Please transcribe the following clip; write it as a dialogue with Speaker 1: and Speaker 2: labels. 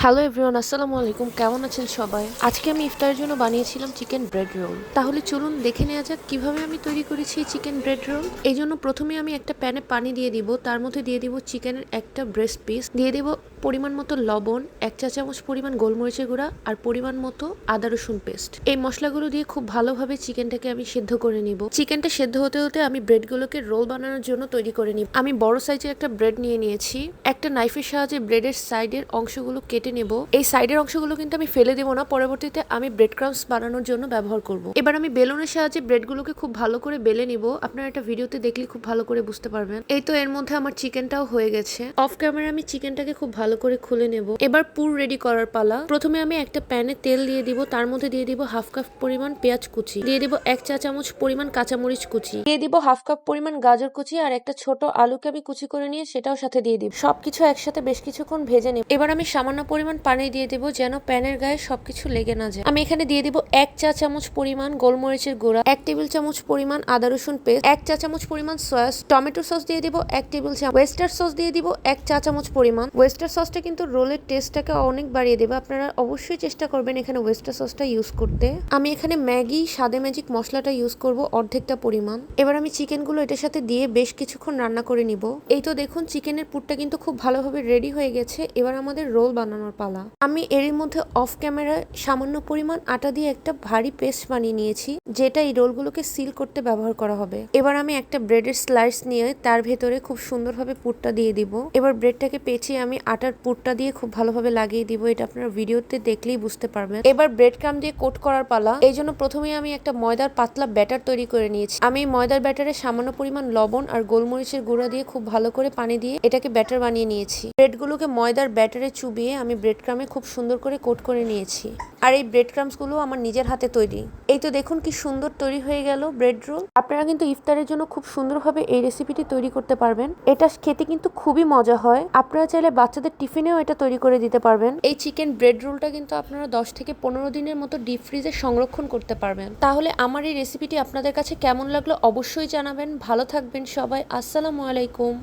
Speaker 1: Hello everyone, আসসালামু আলাইকুম। কেমন আছেন সবাই? আজকে আমি ইফতারের জন্য বানিয়েছিলাম চিকেন ব্রেড রোল। তাহলে চলুন দেখে নেওয়া যাক কিভাবে আমি তৈরি করেছি এই চিকেন ব্রেড রোল। এই জন্য প্রথমে আমি একটা প্যানে পানি দিয়ে দিব, তার মধ্যে দিয়ে দিব চিকেনের একটা ব্রেস্ট পিস, দিয়ে দিব পরিমাণ মতো লবণ, 1 চা চামচ পরিমাণ গোলমরিচের গুঁড়া আর পরিমাণ মতো আদা রসুন পেস্ট। এই মশলাগুলো দিয়ে খুব ভালোভাবে চিকেনটাকে আমি সেদ্ধ করে নিব। চিকেনটা সেদ্ধ হতে হতে আমি ব্রেডগুলোকে রোল বানানোর জন্য তৈরি করে নিব। আমি বড় সাইজের একটা ব্রেড নিয়ে নিয়েছি। একটা নাইফের সাহায্যে ব্রেডের সাইডের অংশগুলো কেটে নেব। এই সাইডের অংশগুলো কিন্তু আমি ফেলে দেবো না, পরবর্তীতে আমি ব্রেড ক্রাম্বস বানানোর জন্য ব্যবহার করব। এবার আমি বেলুনের সাহায্যে ব্রেডগুলোকে খুব ভালো করে বেলে নিব। আপনারা এটা ভিডিওতে দেখলে খুব ভালো করে বুঝতে পারবেন। এই তো এর মধ্যে আমার চিকেনটাও হয়ে গেছে। অফ ক্যামেরা আমি চিকেনটাকে খুব ভালো করে খুলে নেব। এবার পুর রেডি করার পালা। প্রথমে আমি একটা প্যানে তেল দিয়ে দিব, তার মধ্যে দিয়ে দিব হাফ কাপ পরিমাণ পেঁয়াজ কুচি, দিয়ে দিব 1 চা চামচ পরিমাণ কাঁচামরিচ কুচি, দিয়ে দিব হাফ কাপ পরিমাণ গাজর কুচি আর একটা ছোট আলুকে আমি কুচি করে নিয়ে সেটাও সাথে দিয়ে দিব। সবকিছু একসাথে বেশ কিছুক্ষণ ভেজে নেব। এবার আমি সামান্য পরিমাণ পানি দিয়ে দেব যেন প্যানের গায়ে সবকিছু লেগে না যায়। আমি এখানে দিয়ে দিব 1 চা চামচ পরিমাণ গোলমরিচের গুঁড়া, 1 টেবিল চামচ পরিমাণ আদা রসুন পেস্ট, 1 চা চামচ পরিমাণ সয়া সস, টমেটো সস দিয়ে দিব 1 টেবিল চামচ, ওয়েস্টার সস দিয়ে দিব 1 চা চামচ পরিমাণ। ওয়েস্টার সসটা কিন্তু রোলের টেস্টটাকে অনেক বাড়িয়ে দেবে। আপনারা অবশ্যই চেষ্টা করবেন এখানে ওয়েস্টার সসটা ইউজ করতে। আমি এখানে ম্যাগি স্বাদে ম্যাজিক মশলাটা ইউজ করব অর্ধেকটা পরিমাণ। এবার আমি চিকেনগুলো এটার সাথে দিয়ে বেশ কিছুক্ষণ রান্না করে নিব। এই তো দেখুন চিকেনের পুরটা কিন্তু খুব ভালোভাবে রেডি হয়ে গেছে। এবার আমাদের রোল বানানোর পালা। আমি এর মধ্যে অফ ক্যামেরায় সামান্য পরিমাণ আটা দিয়ে একটা ভারী পেস্ট বানিয়ে নিয়েছি, যেটা এই রোলগুলোকে সিল করতে ব্যবহার করা হবে। এবার আমি একটা ব্রেডের স্লাইস নিয়ে তার ভেতরে খুব সুন্দরভাবে পুরটা দিয়ে দিব। এবার ব্রেডটাকে পেঁচিয়ে আমি আটার পুরটা দিয়ে খুব ভালোভাবে লাগিয়ে দিব। এটা আপনারা ভিডিওতে দেখলেই বুঝতে পারবেন। এবার ব্রেড ক্রাম্ব দিয়ে কোট করার পালা। এই জন্য প্রথমে আমি একটা ময়দার পাতলা ব্যাটার তৈরি করে নিয়েছি। আমি ময়দার ব্যাটারে সামান্য পরিমাণ লবণ আর গোলমরিচের গুঁড়া দিয়ে খুব ভালো করে পানি দিয়ে এটাকে ব্যাটার বানিয়ে নিয়েছি। ব্রেডগুলোকে ময়দার ব্যাটারে চুবিয়ে আমি ব্রেড ক্রাম্বে খুব সুন্দর করে কোট করে নিয়েছি। আর এই ব্রেড ক্রাম্বসগুলো আমার নিজের হাতে তৈরি। এই তো দেখুন কি সুন্দর তৈরি হয়ে গেল ব্রেড রোল। আপনারা কিন্তু ইফতারের জন্য খুব সুন্দরভাবে এই রেসিপিটি তৈরি করতে পারবেন। এটা খেতে কিন্তু খুবই মজা হয়। আপনারা চাইলে বাচ্চাদের টিফিনেও এটা তৈরি করে দিতে পারবেন। এই চিকেন ব্রেড রোলটা কিন্তু আপনারা 10 থেকে 15 দিনের মতো ডিপ ফ্রিজে সংরক্ষণ করতে পারবেন। তাহলে আমার এই রেসিপিটি আপনাদের কাছে কেমন লাগলো অবশ্যই জানাবেন। ভালো থাকবেন সবাই। আসসালামু আলাইকুম।